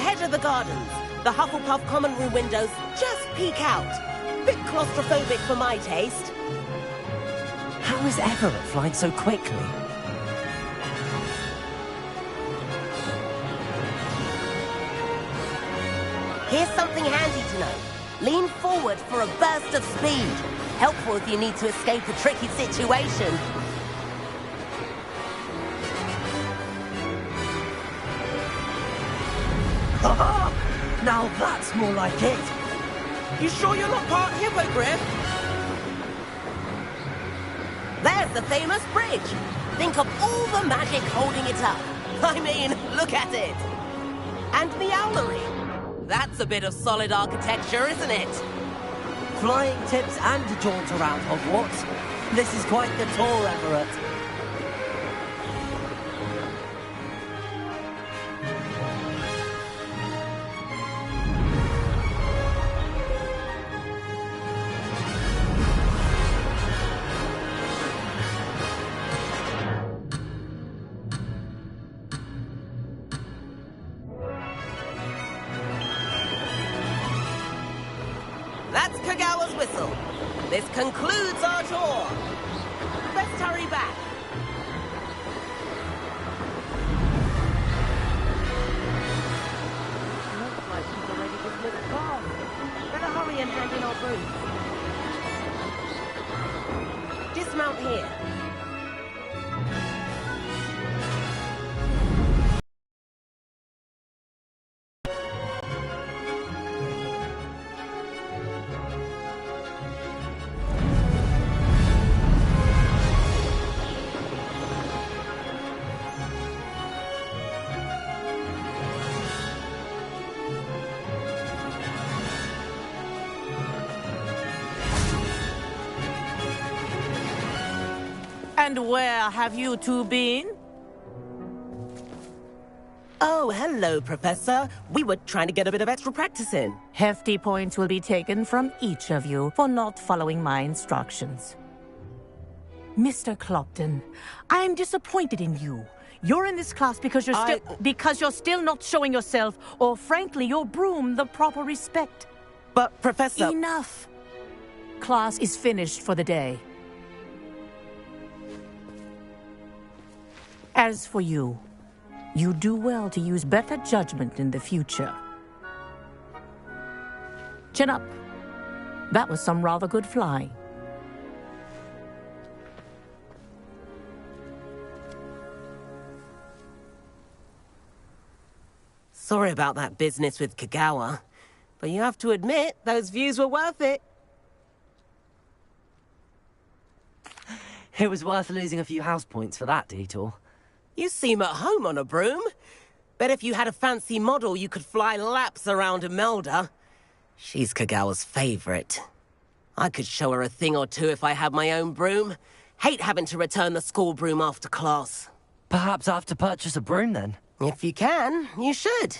edge of the gardens. The Hufflepuff common room windows just peek out. Bit claustrophobic for my taste. How is Everett flying so quickly? Here's something handy to know. Lean forward for a burst of speed. Helpful if you need to escape a tricky situation. Now that's more like it. You sure you're not part hippogriff? There's the famous bridge. Think of all the magic holding it up. I mean, look at it. And the owlery. That's a bit of solid architecture, isn't it? Flying tips and a jaunt around Hogwarts. This is quite the tour, Everett. That's Kagawa's whistle. This concludes our tour. Best hurry back. Looks like she's already dismissed class. Better hurry and hand in our brooms. Dismount here. And where have you two been? Oh, hello, Professor. We were trying to get a bit of extra practice in. Hefty points will be taken from each of you for not following my instructions. Mr. Clopton, I'm disappointed in you. You're in this class because you're still not showing yourself, or frankly, your broom, the proper respect. But, Professor... Enough. Class is finished for the day. As for you, you do well to use better judgment in the future. Chin up. That was some rather good flying. Sorry about that business with Kagawa, but you have to admit, those views were worth it. It was worth losing a few house points for that detour. You seem at home on a broom. Bet if you had a fancy model, you could fly laps around Imelda. She's Kagawa's favorite. I could show her a thing or two if I had my own broom. Hate having to return the school broom after class. Perhaps I have to purchase a broom then? If you can, you should.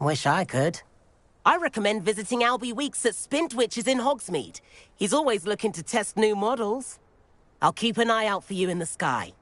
Wish I could. I recommend visiting Albie Weeks at Spintwitches in Hogsmeade. He's always looking to test new models. I'll keep an eye out for you in the sky.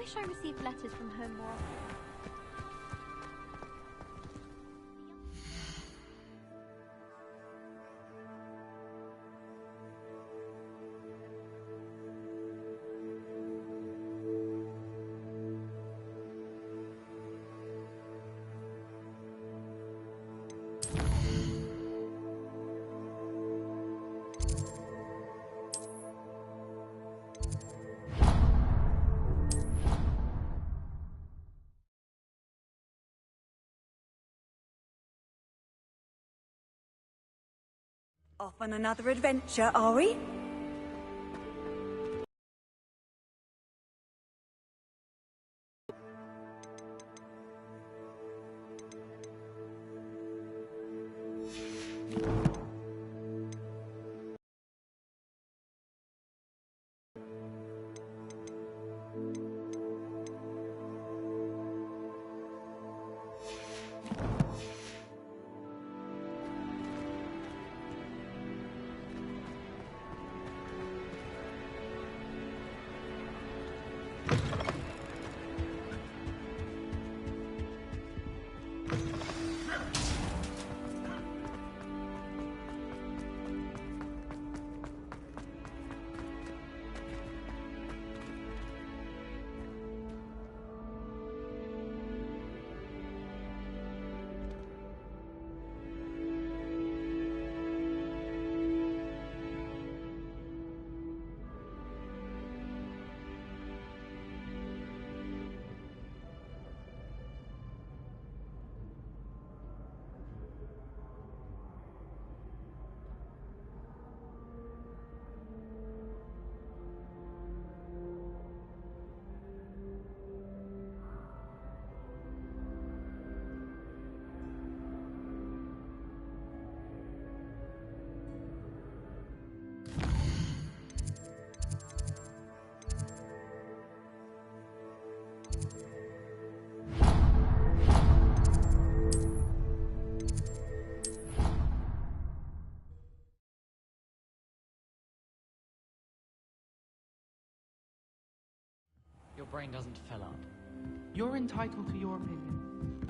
wish I received letters from home more often. Off on another adventure, are we? Your brain doesn't fill up. You're entitled to your opinion.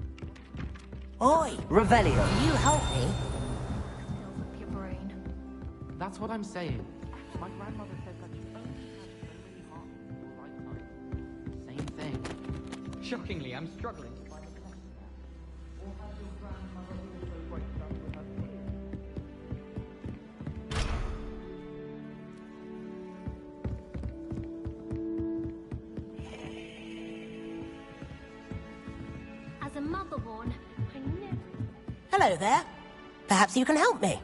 Oi, Revelio, can you help me? Fills up your brain. That's what I'm saying. My grandmother said that you only had so many hearts in your lifetime. Same thing. Shockingly, I'm struggling to find a connection there. Or has your grandmother also breaks up with her peers? As a motherborn, I never... Hello there. Perhaps you can help me.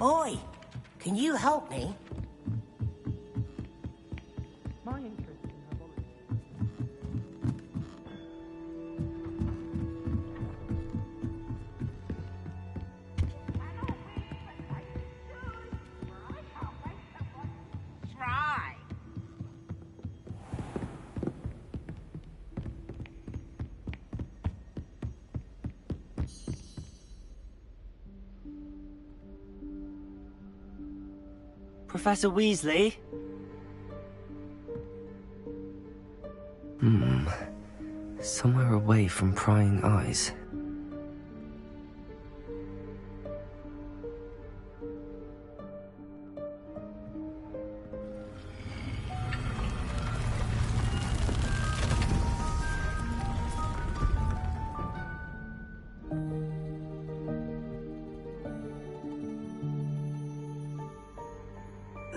Oi, can you help me? My interest in herbology. Professor Weasley? Somewhere away from prying eyes.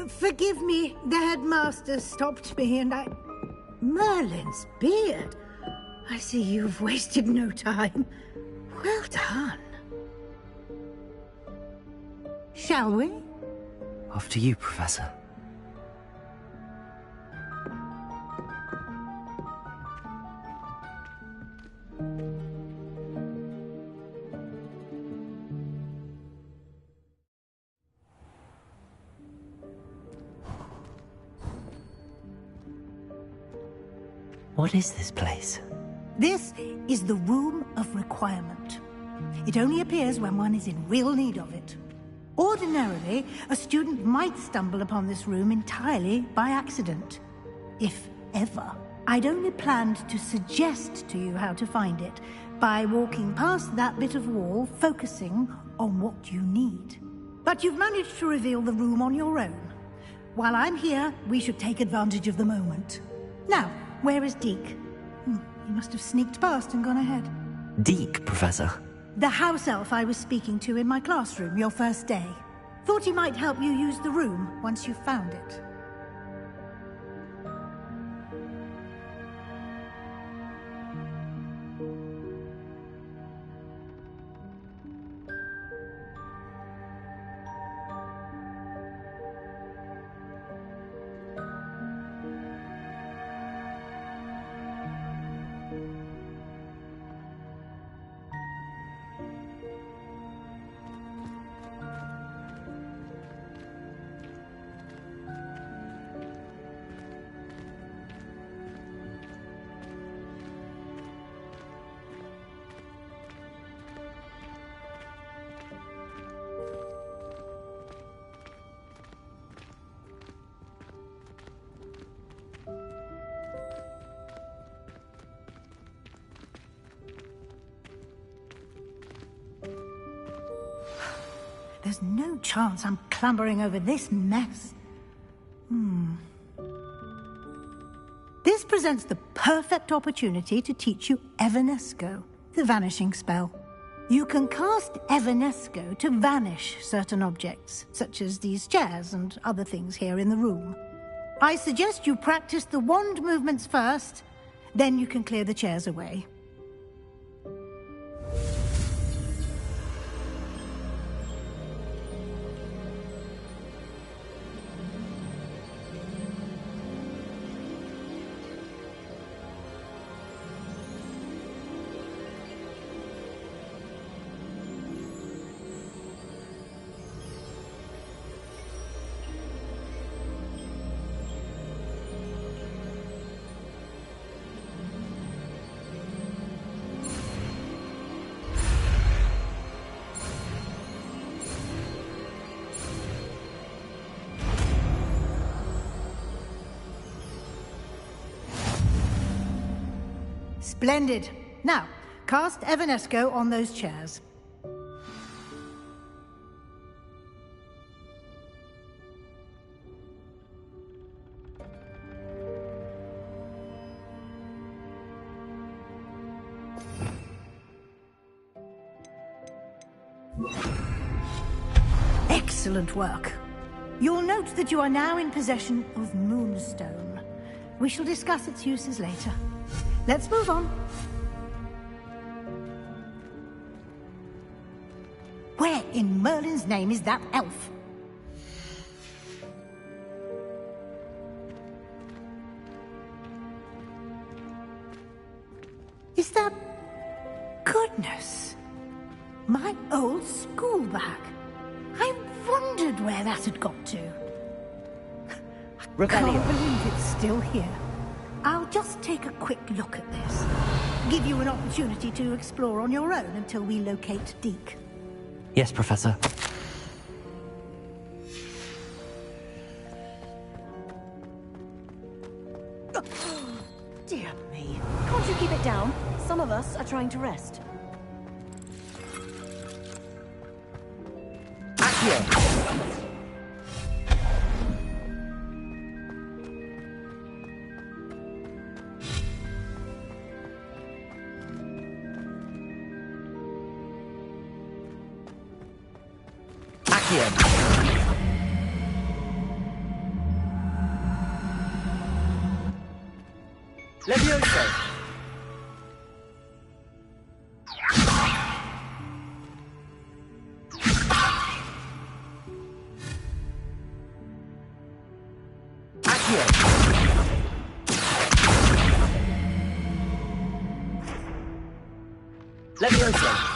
Forgive me, the headmaster stopped me and I... Merlin's beard. I see you've wasted no time. Well done. Shall we? After you, Professor. What is this place? This is the Room of Requirement. It only appears when one is in real need of it. Ordinarily, a student might stumble upon this room entirely by accident. If ever. I'd only planned to suggest to you how to find it by walking past that bit of wall, focusing on what you need. But you've managed to reveal the room on your own. While I'm here, we should take advantage of the moment. Now, where is Deke? He must have sneaked past and gone ahead. Deke, Professor. The house elf I was speaking to in my classroom your first day. Thought he might help you use the room once you've found it. There's no chance I'm clambering over this mess. This presents the perfect opportunity to teach you Evanesco, the vanishing spell. You can cast Evanesco to vanish certain objects, such as these chairs and other things here in the room. I suggest you practice the wand movements first, then you can clear the chairs away. Splendid. Now, cast Evanesco on those chairs. Excellent work. You'll note that you are now in possession of Moonstone. We shall discuss its uses later. Let's move on. Where in Merlin's name is that elf? Is that... Goodness! My old school bag. I wondered where that had got to. I can't believe it's still here. I'll just take a quick look at this. Give you an opportunity to explore on your own until we locate Deke. Yes, Professor. Dear me. Can't you keep it down? Some of us are trying to rest. Levioso! Levioso!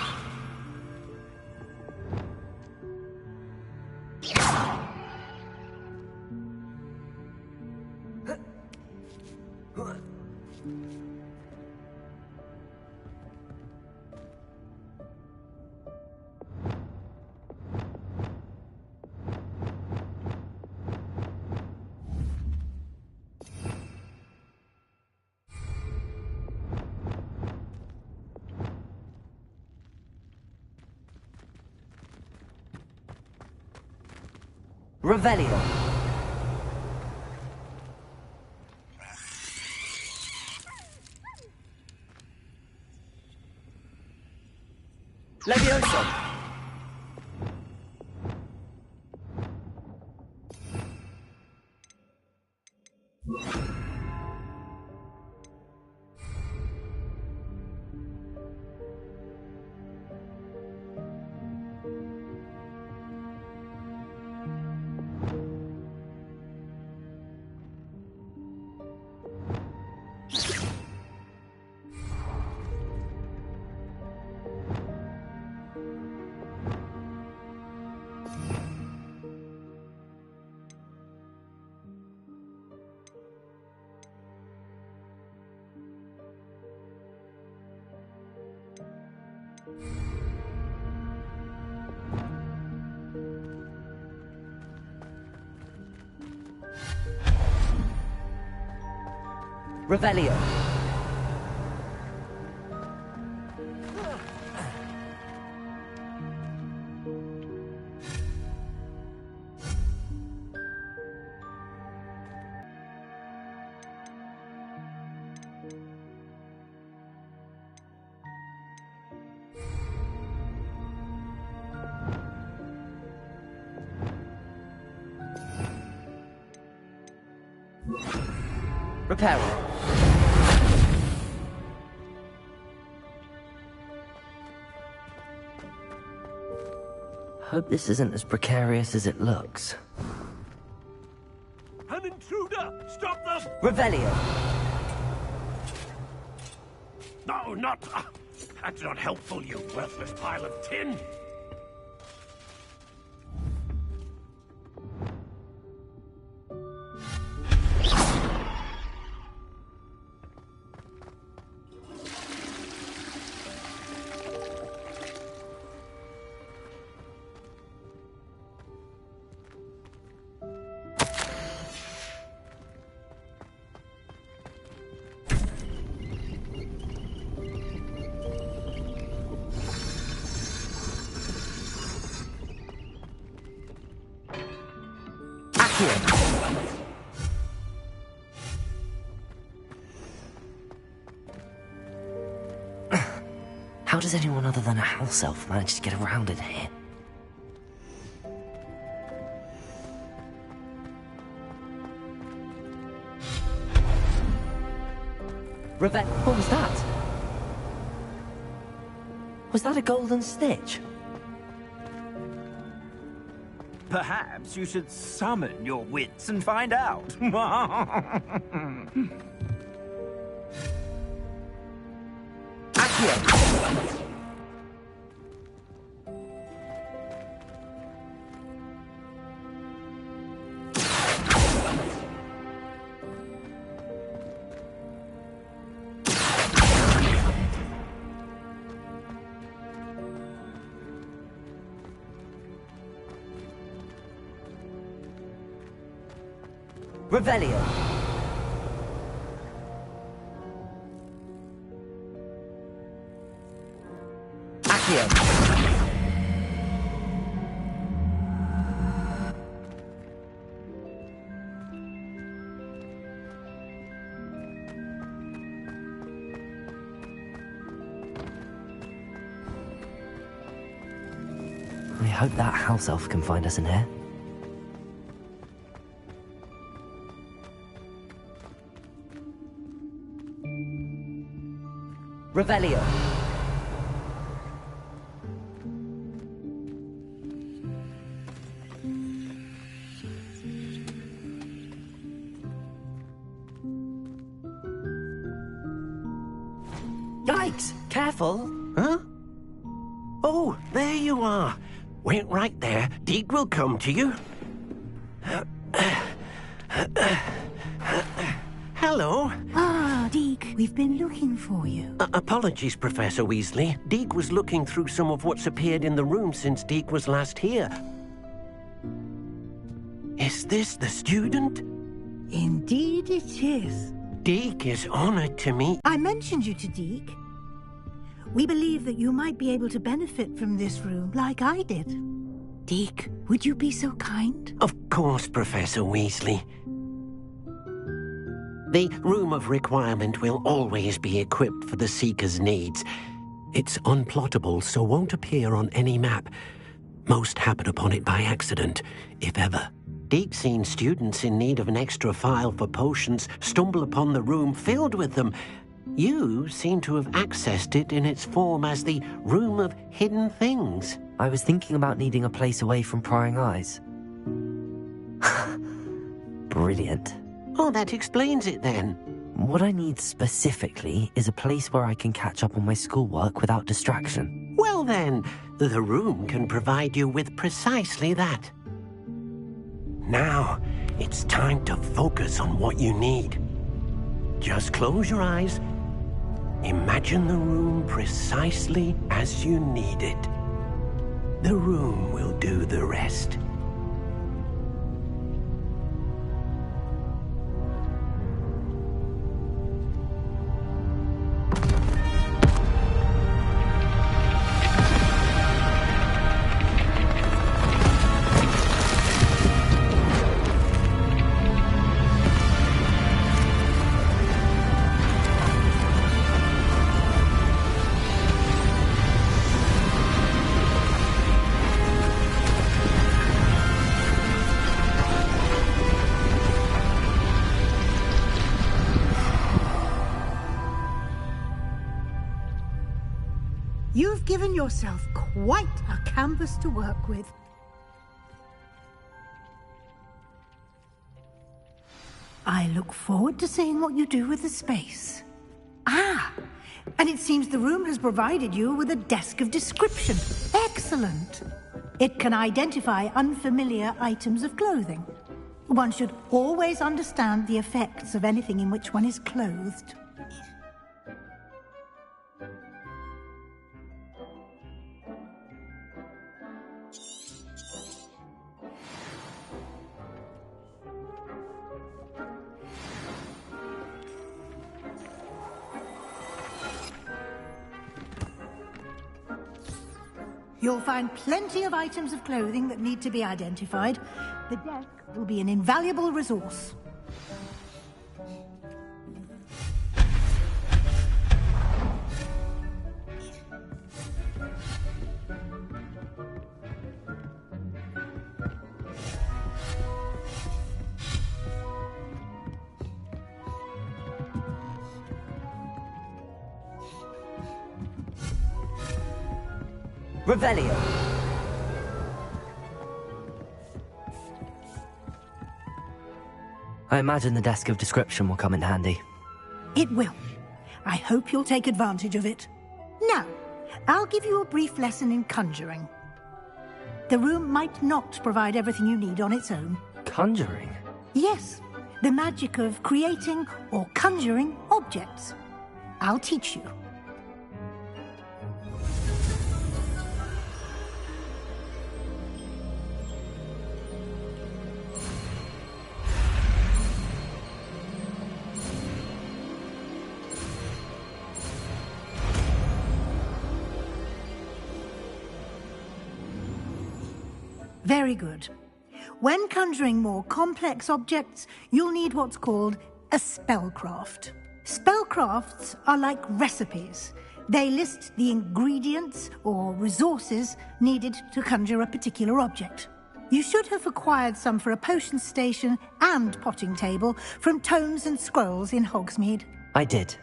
Revelio. Levioso. Revelio. Reparo. Hope this isn't as precarious as it looks. An intruder! Stop them! Revelio. No, not... That's not helpful, you worthless pile of tin! How does anyone other than a house elf manage to get around in here? What was that? Was that a golden stitch? Perhaps you should summon your wits and find out. Revelio. Accio. I hope that house elf can find us in here. Revelio. Yikes! Careful! Huh? Oh, there you are. Wait right there. Deke will come to you. Hello. Ah, Deke, we've been looking for you. Apologies, Professor Weasley. Deke was looking through some of what's appeared in the room since Deke was last here. Is this the student? Indeed it is. Deke is honored to meet... I mentioned you to Deke. We believe that you might be able to benefit from this room like I did. Deke, would you be so kind? Of course, Professor Weasley. The Room of Requirement will always be equipped for the Seeker's needs. It's unplottable, so won't appear on any map. Most happen upon it by accident, if ever. Deke's seen students in need of an extra file for potions stumble upon the room filled with them. You seem to have accessed it in its form as the Room of Hidden Things. I was thinking about needing a place away from prying eyes. Brilliant. Oh, that explains it then. What I need specifically is a place where I can catch up on my schoolwork without distraction. Well then, the room can provide you with precisely that. Now, it's time to focus on what you need. Just close your eyes. Imagine the room precisely as you need it. The room will do the rest. You've given yourself quite a canvas to work with. I look forward to seeing what you do with the space. Ah, and it seems the room has provided you with a desk of description. Excellent. It can identify unfamiliar items of clothing. One should always understand the effects of anything in which one is clothed. You'll find plenty of items of clothing that need to be identified. The desk will be an invaluable resource. Revelio. I imagine the desk of description will come in handy. It will. I hope you'll take advantage of it. Now, I'll give you a brief lesson in conjuring. The room might not provide everything you need on its own. Conjuring? Yes, the magic of creating or conjuring objects. I'll teach you. Very good. When conjuring more complex objects, you'll need what's called a spellcraft. Spellcrafts are like recipes. They list the ingredients or resources needed to conjure a particular object. You should have acquired some for a potion station and potting table from tomes and scrolls in Hogsmeade. I did.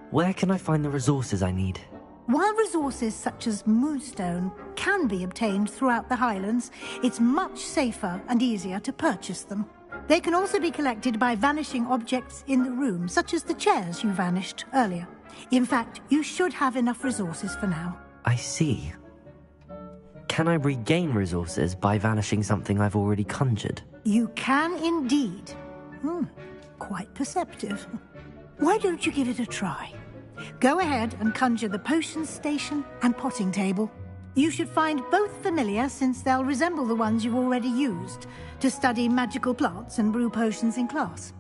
Where can I find the resources I need? While resources such as moonstone can be obtained throughout the Highlands, it's much safer and easier to purchase them. They can also be collected by vanishing objects in the room, such as the chairs you vanished earlier. In fact, you should have enough resources for now. I see. Can I regain resources by vanishing something I've already conjured? You can indeed. Quite perceptive. Why don't you give it a try? Go ahead and conjure the potion station and potting table. You should find both familiar, since they'll resemble the ones you've already used to study magical plants and brew potions in class.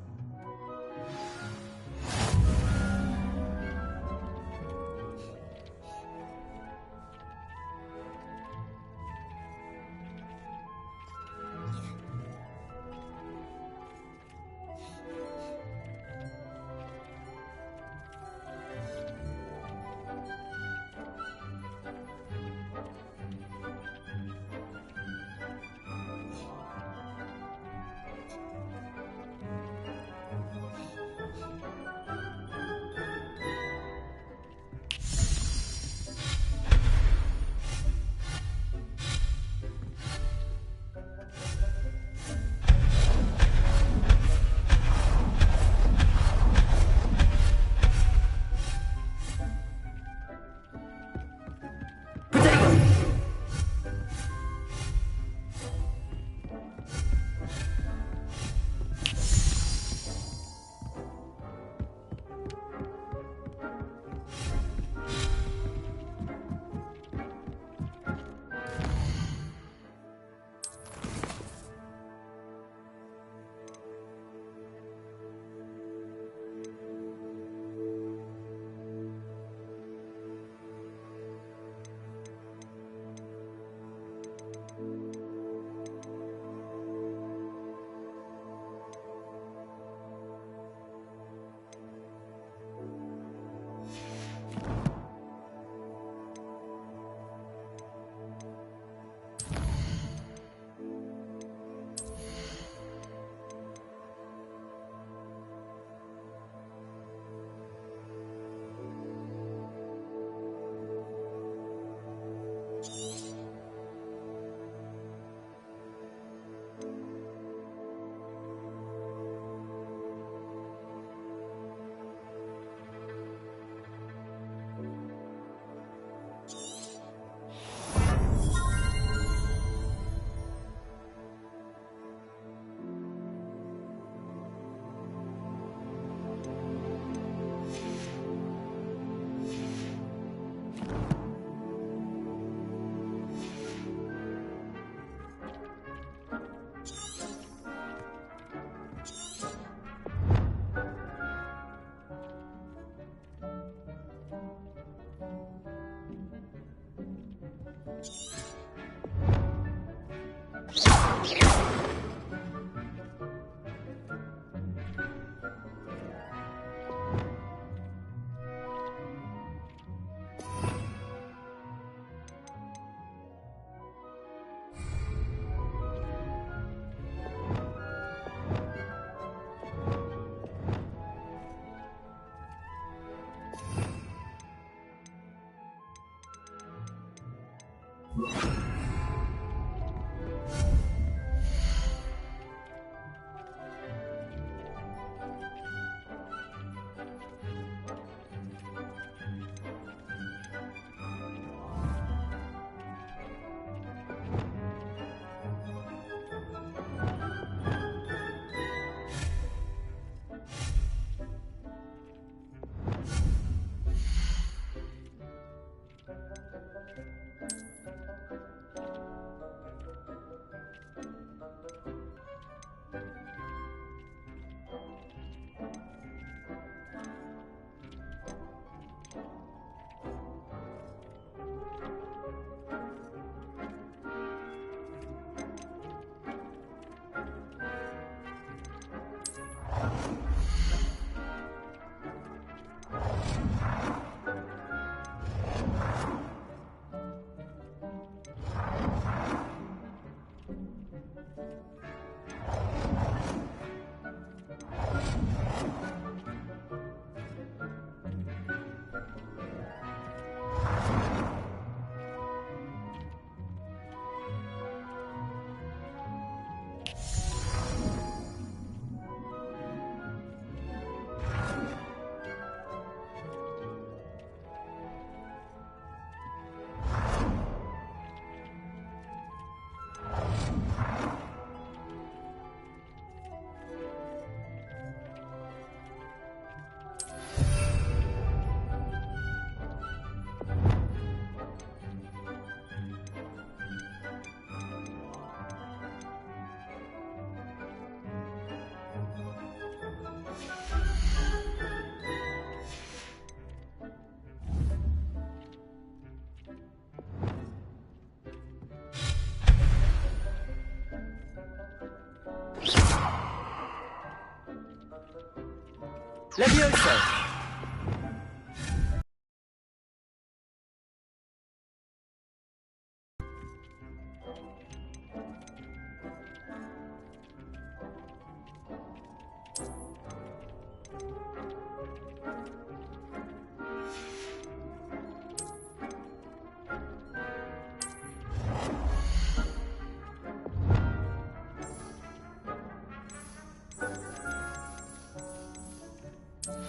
Levioso!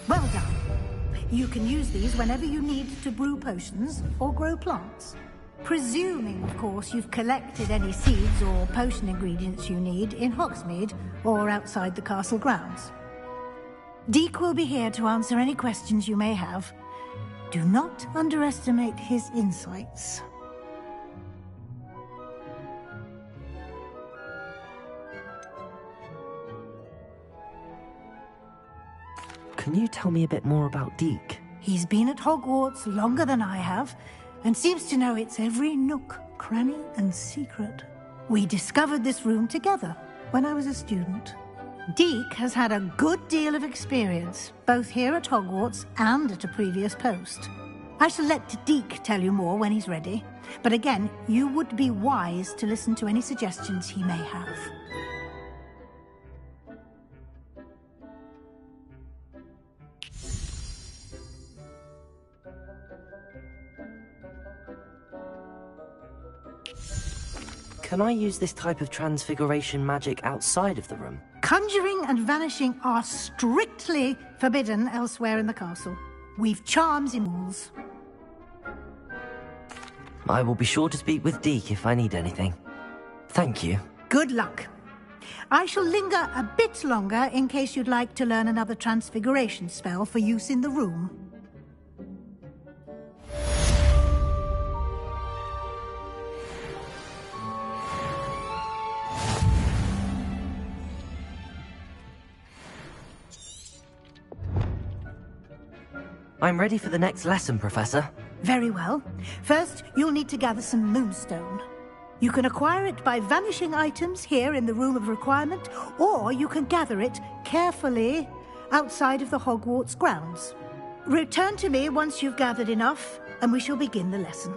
Well done. You can use these whenever you need to brew potions or grow plants. Presuming, of course, you've collected any seeds or potion ingredients you need in Hogsmeade or outside the castle grounds. Deek will be here to answer any questions you may have. Do not underestimate his insights. Can you tell me a bit more about Deek? He's been at Hogwarts longer than I have, and seems to know its every nook, cranny, and secret. We discovered this room together when I was a student. Deek has had a good deal of experience, both here at Hogwarts and at a previous post. I shall let Deek tell you more when he's ready, but again, you would be wise to listen to any suggestions he may have. Can I use this type of transfiguration magic outside of the room? Conjuring and vanishing are strictly forbidden elsewhere in the castle. We've charms in walls. I will be sure to speak with Deek if I need anything. Thank you. Good luck. I shall linger a bit longer in case you'd like to learn another transfiguration spell for use in the room. I'm ready for the next lesson, Professor. Very well. First, you'll need to gather some moonstone. You can acquire it by vanishing items here in the Room of Requirement, or you can gather it carefully outside of the Hogwarts grounds. Return to me once you've gathered enough, and we shall begin the lesson.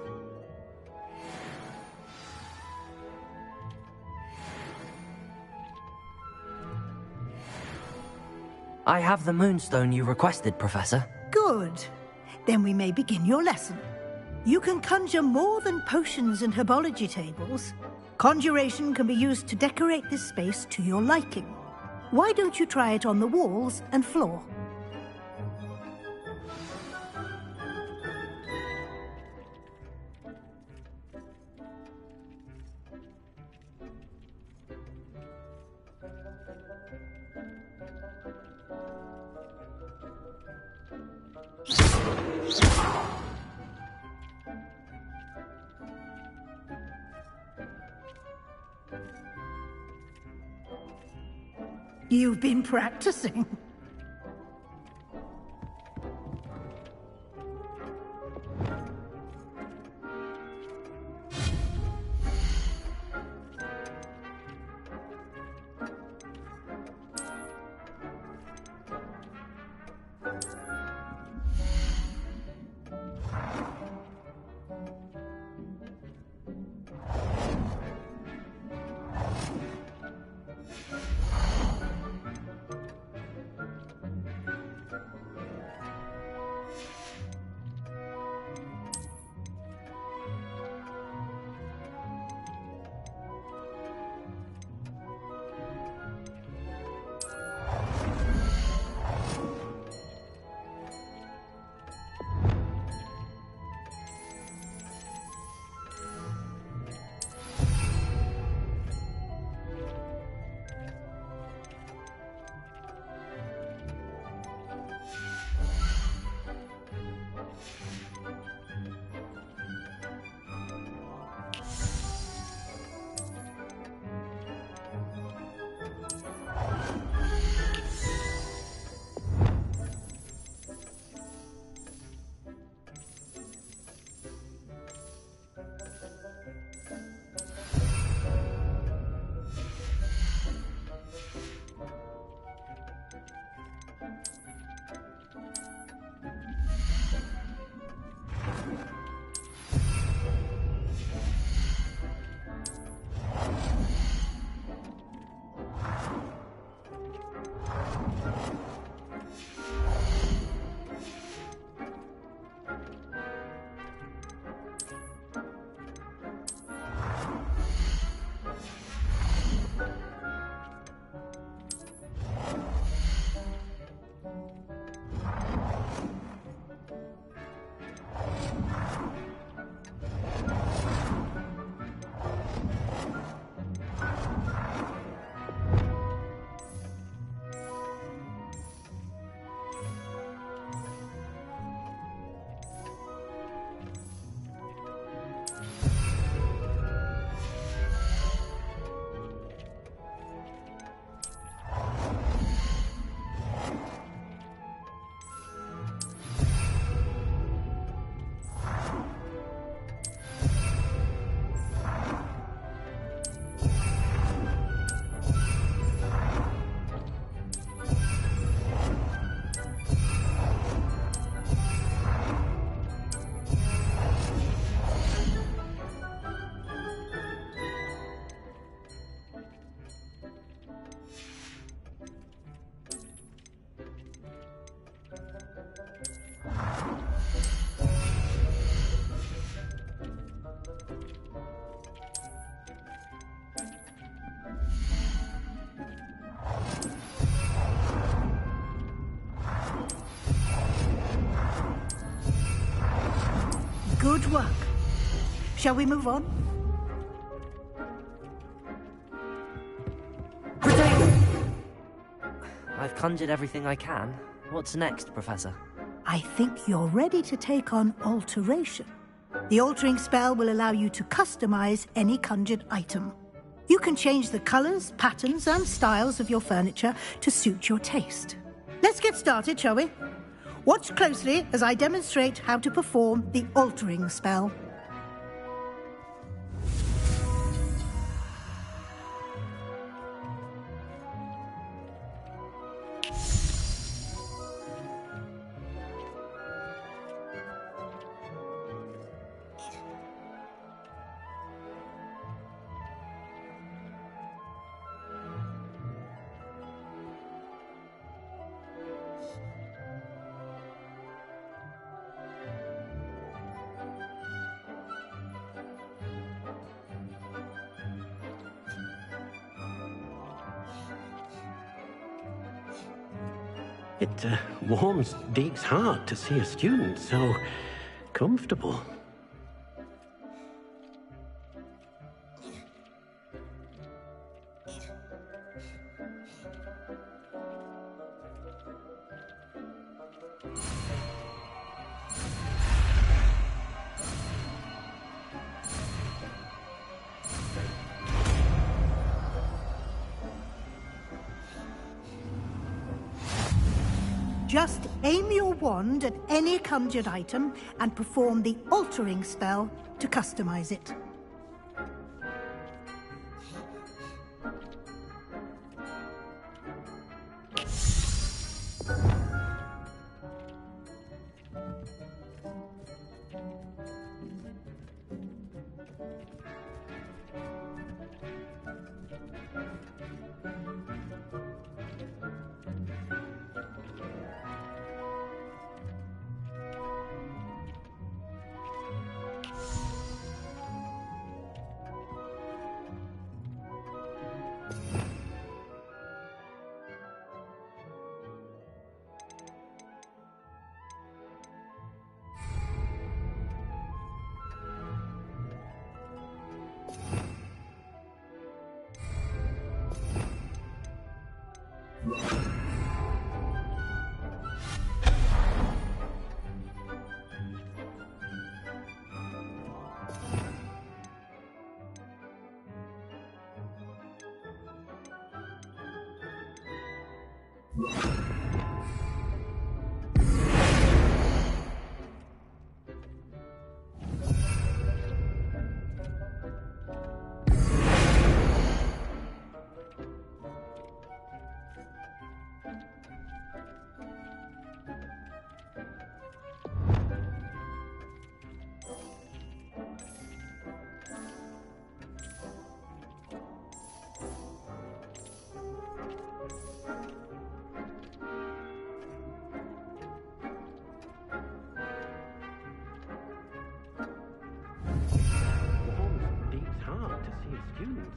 I have the moonstone you requested, Professor. Good. Then we may begin your lesson. You can conjure more than potions and herbology tables. Conjuration can be used to decorate this space to your liking. Why don't you try it on the walls and floor? You've been practicing. Good work. Shall we move on? I've conjured everything I can. What's next, Professor? I think you're ready to take on alteration. The altering spell will allow you to customize any conjured item. You can change the colors, patterns, and styles of your furniture to suit your taste. Let's get started, shall we? Watch closely as I demonstrate how to perform the altering spell. It warms Deke's heart to see a student so comfortable. Just aim your wand at any conjured item and perform the altering spell to customize it.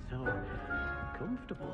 So comfortable.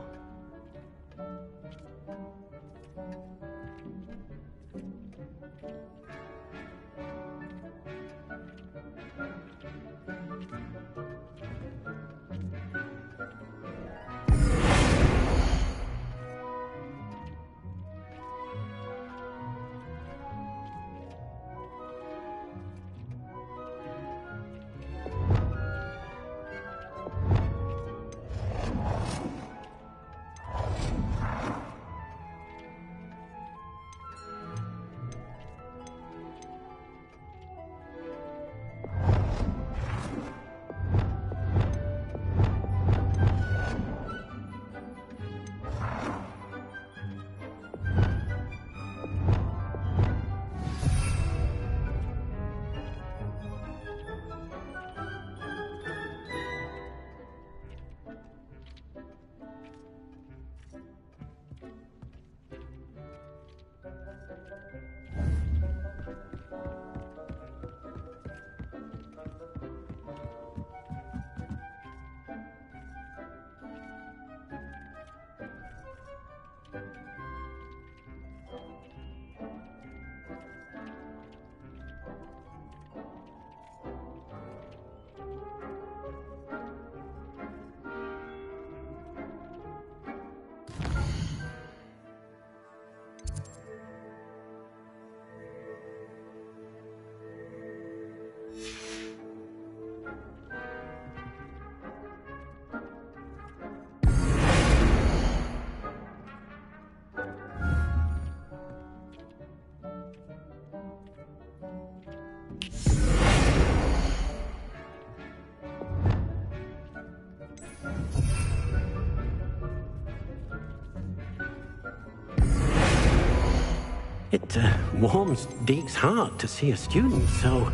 It warms Deke's heart to see a student so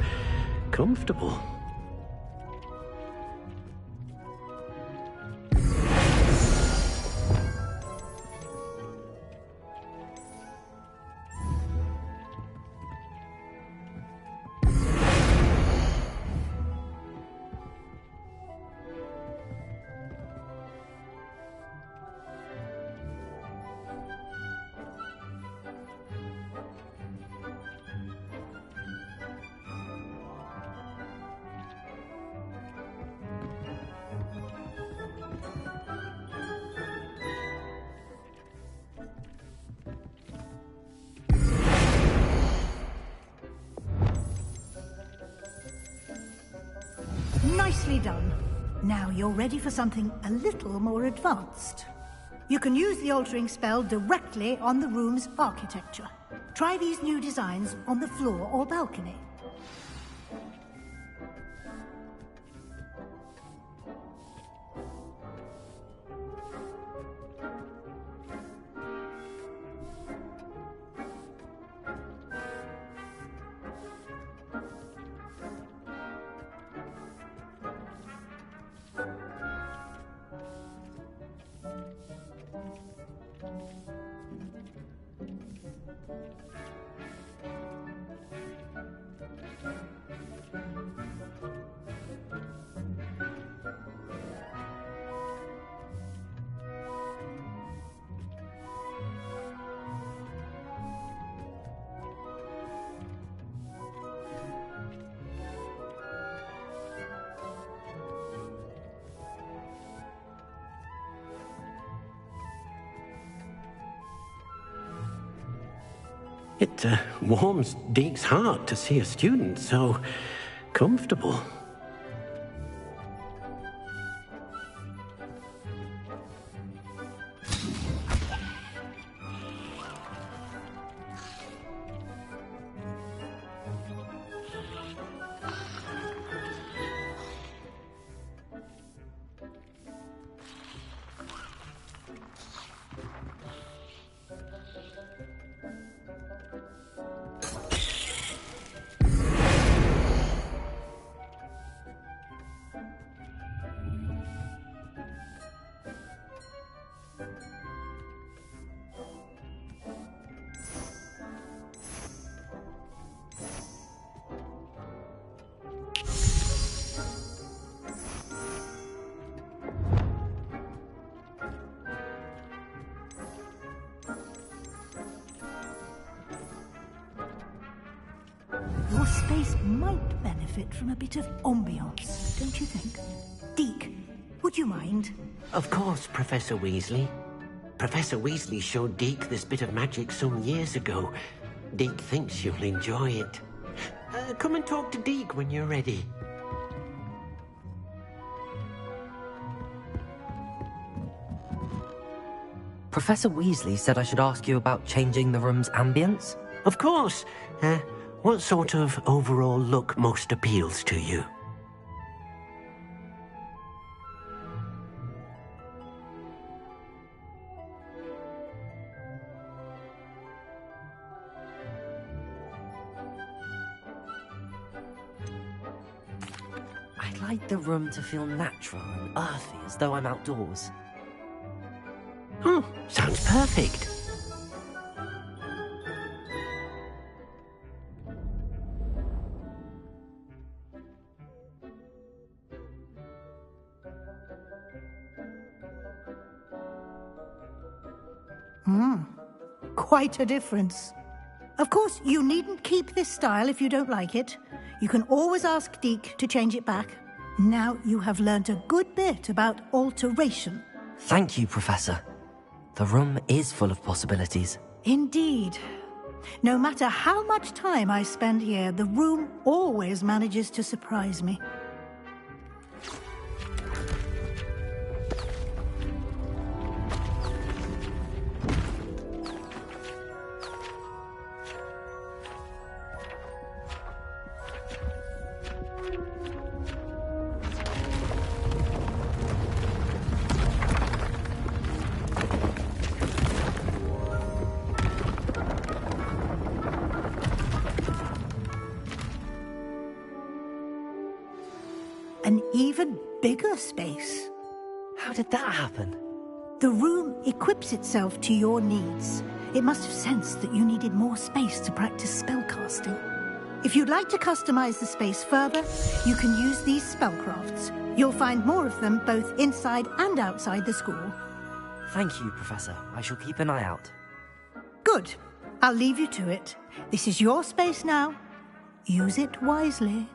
comfortable. Nicely done. Now you're ready for something a little more advanced. You can use the altering spell directly on the room's architecture. Try these new designs on the floor or balcony. It warms Deke's heart to see a student so comfortable. Your space might benefit from a bit of ambiance, don't you think? Deke, would you mind? Of course, Professor Weasley. Professor Weasley showed Deke this bit of magic some years ago. Deke thinks you'll enjoy it. Come and talk to Deke when you're ready. Professor Weasley said I should ask you about changing the room's ambience? Of course. What sort of overall look most appeals to you? I'd like the room to feel natural and earthy, as though I'm outdoors. Oh, sounds perfect. Quite a difference. Of course, you needn't keep this style if you don't like it. You can always ask Deke to change it back. Now you have learnt a good bit about alteration. Thank you, Professor. The room is full of possibilities. Indeed. No matter how much time I spend here, the room always manages to surprise me. An even bigger space. How did that happen? The room equips itself to your needs. It must have sensed that you needed more space to practice spellcasting. If you'd like to customize the space further, you can use these spellcrafts. You'll find more of them both inside and outside the school. Thank you, Professor. I shall keep an eye out. Good. I'll leave you to it. This is your space now. Use it wisely.